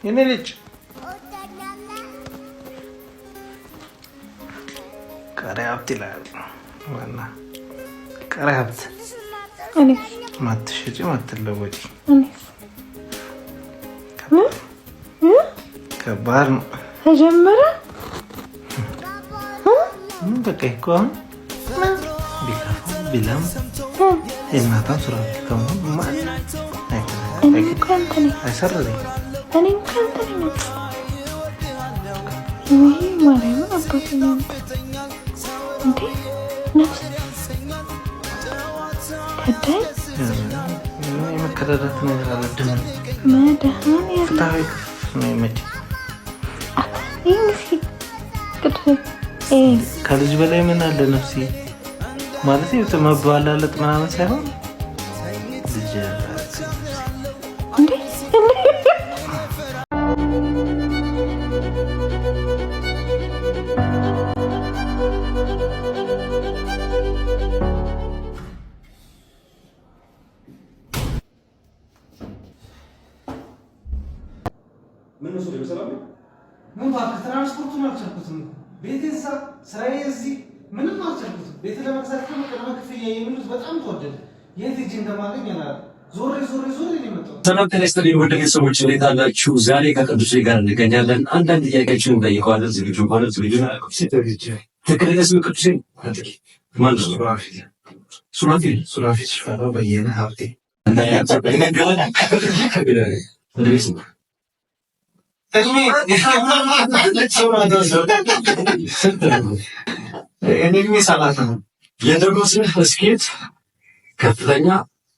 የኔ ልጅ ቀሪ ሀብት ይላል ዋና ቀሪ ሀብት ማትሸጪ ማትለወጪ ከባድ ነው። ተጀመረ በቃ እኮ አሁን ቢላም የእናቷን ስራ ከመሆን አይሰራልኝ እኔ እንኳን ነው ማርያም አባቴ ነው እንዴ ነፍስ ከዳይ የመከዳዳት ነገር አለብን። መድኃኔ ፍትሃዊ ነው የመቼ ከልጅ በላይ ምን አለ ነፍሴ ማለት መባላለጥ ምናምን ሳይሆን ልጅ ምን እባክህ ትራንስፖርቱን አልቻልኩትም። ቤቴን ስራዬ እዚህ ምንም አልቻልኩትም። ቤት ለመግዛት ቅድመ ክፍያ የሚሉት በጣም ተወደደ። የት ሂጅ እንደማገኝ አላውቅም። ዞሬ ነው የመጣሁት። ሰላም ጤና ይስጥልኝ ውድ ቤተሰቦች እንዴት አላችሁ? ዛሬ ከቅዱሴ ጋር እንገኛለን። አንዳንድ ጥያቄዎችን እንጠይቀዋለን። ዝግጁ ማለት ዝግጁ ትክክለኛ ስም ቅዱሴ ማለት ሱራፊል ሽፈራው በየነ ሀብቴ እድሜ 30 ነው። የደሞዝ ስኬት ከፍተኛ፣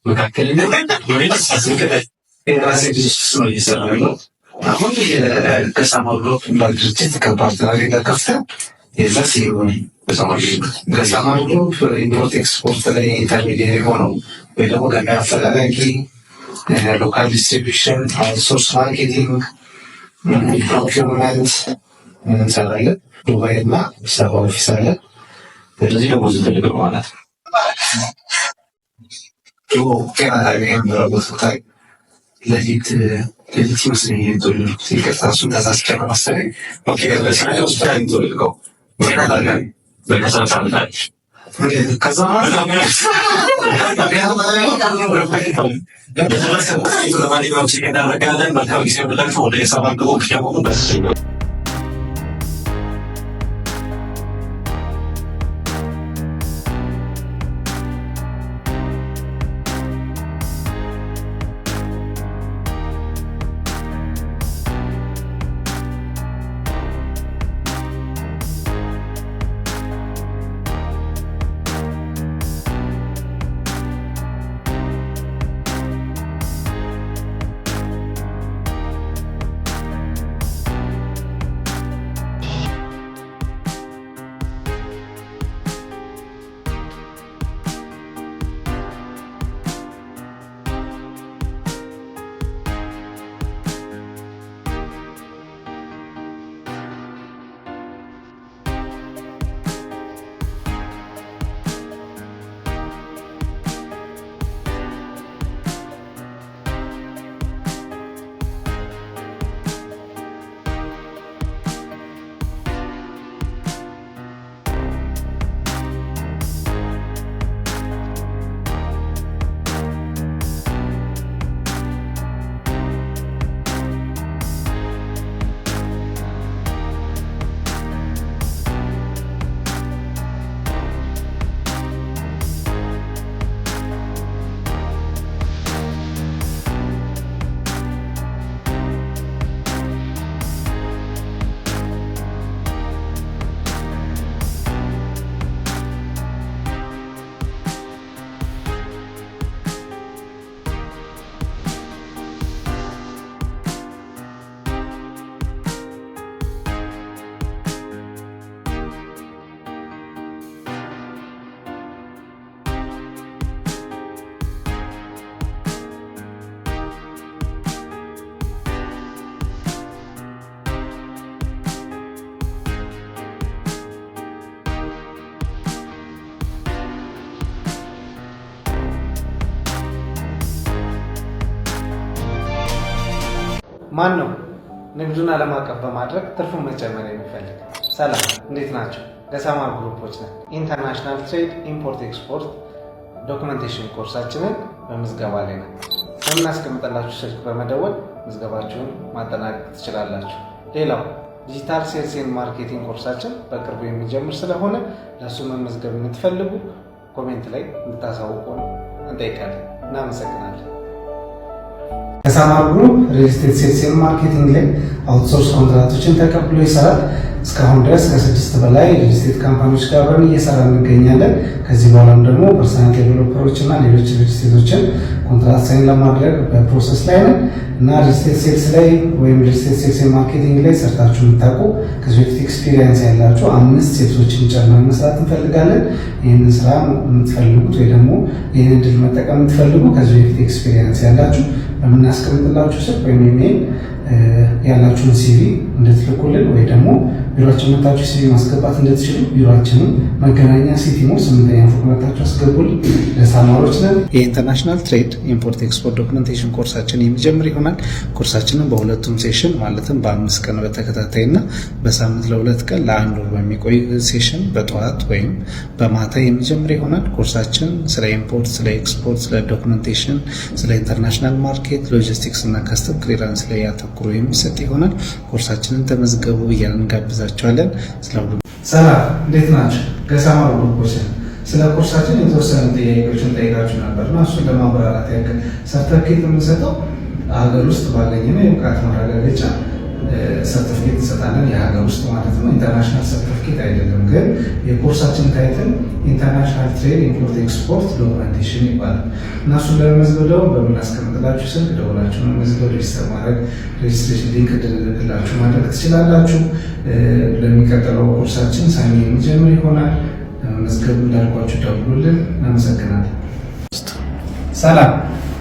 መካከለኛ ወይስ ዝቅተኛ? የራሴ ድርጅት ነው እየሰራሁ ነው። አሁን ከሳማው ግሩፕ ድርጅት ከፓርትነር ጋር ከፍተን የዛ ሲሆን ከሳማው ግሩፕ ኢምፖርት ኤክስፖርት ላይ ኢንተርሚዲየት የሆነው ወይ ደግሞ ገበያ አፈላላጊ፣ ሎካል ዲስትሪቢሽን፣ ሶርስ ማርኬቲንግ ፕሮኪውመንት እንሰራለን። ዱባይ እና ሰባ ኦፊስ አለ። ስለዚህ ደግሞ ዝፈልግ ማለት ነው። ጤና ጣቢያ የሚረጉት ቦታ ለሊት ይመስለኝ የተወለድኩት ይቅርታ፣ እሱን ተሳስቼ ነው መሰለኝ። ሆስፒታል የተወለድከው ጤና ጣቢያ በከሰዓት ሳምንታች ከዛ ለማንኛውም ሲሄድ እናደርጋለን። መልካም ጊዜ ብላችሁ ወደ የሰባ ግቦች ያቆሙበት ማን ነው? ንግዱን ዓለም አቀፍ በማድረግ ትርፉን መጨመር የሚፈልግ። ሰላም፣ እንዴት ናቸው? ገሳማ ግሩፖች ነን። ኢንተርናሽናል ትሬድ ኢምፖርት ኤክስፖርት ዶክመንቴሽን ኮርሳችንን በምዝገባ ላይ ነን። በምናስቀምጠላችሁ ስልክ በመደወል ምዝገባችሁን ማጠናቀቅ ትችላላችሁ። ሌላው ዲጂታል ሴልስ ኤንድ ማርኬቲንግ ኮርሳችን በቅርቡ የሚጀምር ስለሆነ ለእሱ መመዝገብ የምትፈልጉ ኮሜንት ላይ እንድታሳውቁን እንጠይቃለን። እናመሰግናለን። ገሳማ ግሩፕ ሪል ስቴት ሴልስ ኤንድ ማርኬቲንግ ላይ አውትሶርስ ኮንትራክቶችን ተቀብሎ ይሰራል። እስካሁን ድረስ ከ6 በላይ ሪል ስቴት ካምፓኒዎች ጋር አብረን እየሰራ እንገኛለን። ከዚህ በኋላም ደግሞ ፐርሰናል ዴቨሎፐሮች እና ሌሎች ሪል ስቴቶችን ኮንትራት ሳይን ለማድረግ በፕሮሰስ ላይ ነን እና ሪል ስቴት ሴልስ ላይ ወይም ሪል ስቴት ሴልስ ኤንድ ማርኬቲንግ ላይ ሰርታችሁ የምታውቁ ከዚህ በፊት ኤክስፒሪየንስ ያላችሁ 5 ሴልሶችን ጨምረን መስራት እንፈልጋለን። ይህንን ስራ የምትፈልጉት ወይ ደግሞ ይህንን ድል መጠቀም የምትፈልጉ ከዚህ በፊት ኤክስፒሪየንስ ያላችሁ በምናስቀምጥላችሁ ስልክ ወይም ኢሜይል ያላችሁን ሲቪ እንድትልኩልን ወይ ደግሞ ቢሮአችን መታችሁ ሲቪ ማስገባት እንድትችሉ ቢሮአችንን መገናኛ ሲቲ ሞል 8ኛ ፎቅ መታችሁ አስገቡልን። ለሳማሮች ነን። የኢንተርናሽናል ትሬድ ኢምፖርት ኤክስፖርት ዶክመንቴሽን ኮርሳችን የሚጀምር ይሆናል። ኮርሳችንን በሁለቱም ሴሽን ማለትም በ5 ቀን በተከታታይና በሳምንት ለ2 ቀን ለ1 ወር በሚቆይ ሴሽን በጠዋት ወይም በማታ የሚጀምር ይሆናል። ኮርሳችን ስለ ኢምፖርት፣ ስለ ኤክስፖርት፣ ስለ ዶክመንቴሽን፣ ስለ ኢንተርናሽናል ማርኬት፣ ሎጂስቲክስ እና ከስተም ክሊራንስ ላይ ያተኩሮ የሚሰጥ ይሆናል። ኮርሳችንን ተመዝገቡ እያልን እንጋብዛቸዋለን። ሰላም፣ እንዴት ናቸው? ገሳማ ግሩፖች ስለ ኮርሳችን የተወሰኑ ጥያቄዎችን ጠይቃችሁ ነበር እና እሱን ለማብራራት ያክል ሰርተፍኬት የምንሰጠው ሀገር ውስጥ ባገኘነው የብቃት ማረጋገጫ ሰርተፍኬት እንሰጣለን። የሀገር ውስጥ ማለት ነው፣ ኢንተርናሽናል ሰርተፍኬት አይደለም። ግን የኮርሳችን ታይትል ኢንተርናሽናል ትሬድ ኢምፖርት ኤክስፖርት ዶክመንቴሽን ይባላል እና እሱን ለመመዝገብ ደግሞ በምናስቀምጥላችሁ ስልክ ደውላችሁ መመዝገብ፣ ሬጅስተር ማድረግ፣ ሬጅስትሬሽን ሊንክ እንድንልክላችሁ ማድረግ ትችላላችሁ። ለሚቀጥለው ኮርሳችን ሰኞ የሚጀምር ይሆናል። መዝገቡ እንዳልኳችሁ ደውሉልን። እናመሰግናለን። ሰላም፣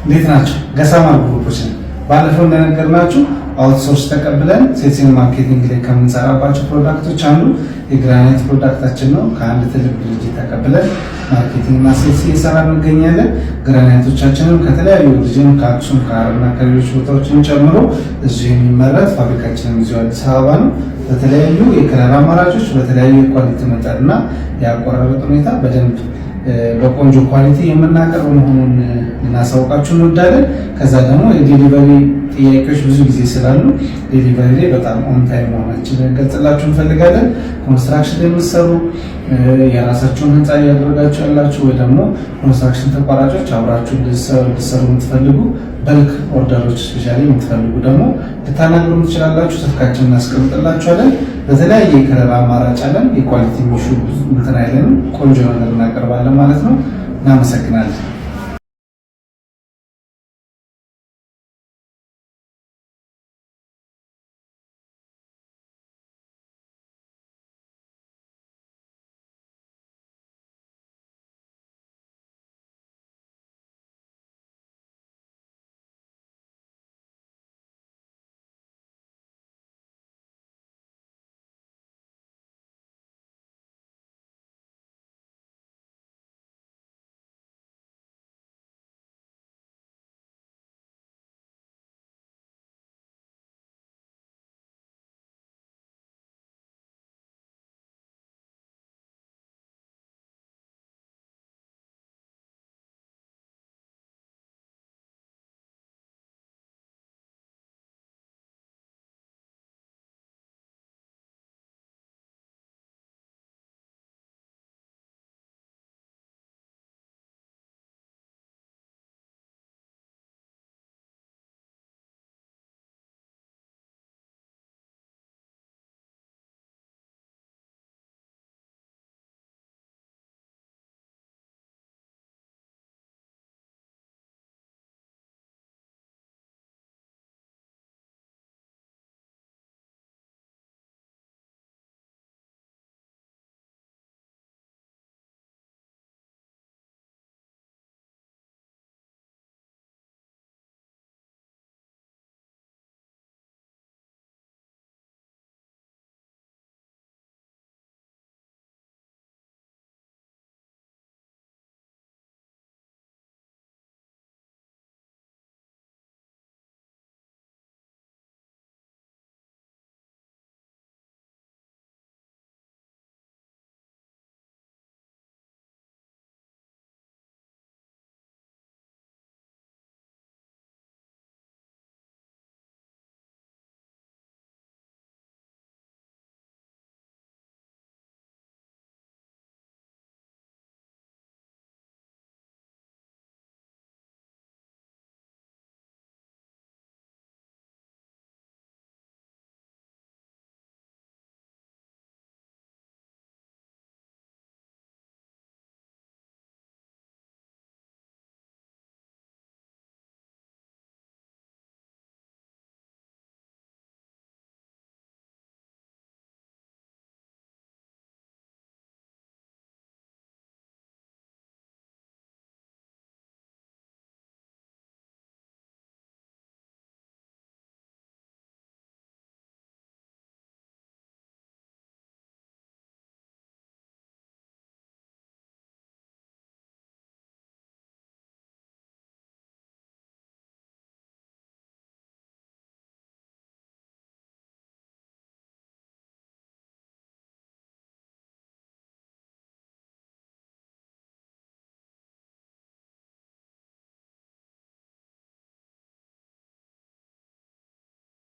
እንዴት ናቸው? ገሳማ ግሩፖች ነው። ባለፈው እንደነገርናችሁ አውትሶርስ ተቀብለን ሴልስ ኤንድ ማርኬቲንግ ላይ ከምንሰራባቸው ፕሮዳክቶች አንዱ የግራናይት ፕሮዳክታችን ነው። ከአንድ ትልቅ ድርጅት ተቀብለን ማርኬቲንግ እና ሴልስ እየሰራ እንገኛለን። ግራናይቶቻችንም ከተለያዩ ሪጅን ከአክሱም፣ ከሀረርና ከሌሎች ቦታዎችን ጨምሮ እዚሁ የሚመረት ፋብሪካችንም እዚሁ አዲስ አበባ ነው። በተለያዩ የከለር አማራጮች በተለያዩ የኳሊቲ መጠንና የአቆራረጥ ሁኔታ በደንብ በቆንጆ ኳሊቲ የምናቀርብ መሆኑን ልናሳውቃችሁ እንወዳለን። ከዛ ደግሞ የዴሊቨሪ ጥያቄዎች ብዙ ጊዜ ስላሉ ዴሊቨሪ ላይ በጣም ኦን ታይም መሆናችንን እንገልጽላችሁ እንፈልጋለን። ኮንስትራክሽን ላይ የምትሰሩ የራሳችሁን ህንፃ እያደረጋችሁ ያላችሁ ወይ ደግሞ ኮንስትራክሽን ተቋራጮች አብራችሁ ልትሰሩ የምትፈልጉ በልክ ኦርደሮች ስፔሻሊ የምትፈልጉ ደግሞ ልታናግሩ ትችላላችሁ። ስልካችንን እናስቀምጥላችኋለን። በተለያየ የከለር አማራጭ አለን። የኳሊቲ ሚሹ እንትን አይለንም። ቆንጆ ነገር እናቀርባለን ማለት ነው። እናመሰግናለን።